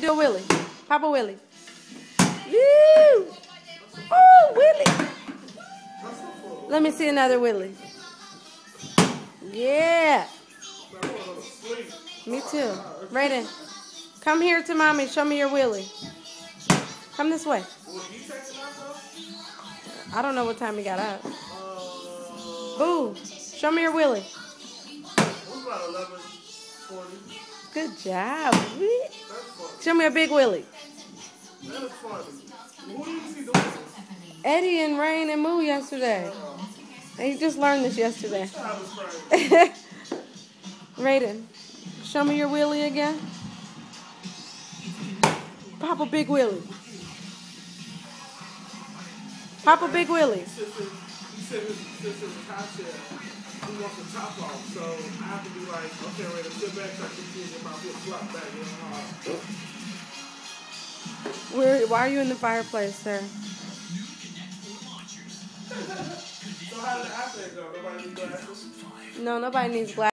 Do a Willie. Pop a Willie. Woo! Oh, Willie. Let me see another Willie. Yeah. Me too. Raiden, come here to mommy. Show me your Willie. Come this way. I don't know what time he got up. Boo. Show me your Willie. Good job. Show me a big Willie. Eddie and Rain and Moo yesterday. He just learned this yesterday. Raiden, show me your Willie again. Pop a big Willie. Pop a big Willie. He wants the top off, so I have to be like, okay, ready to sit back so I can see if my foot flop back in. Why are you in the fireplace, sir? So how did the iPad go? Nobody needs glasses? No, nobody needs glasses.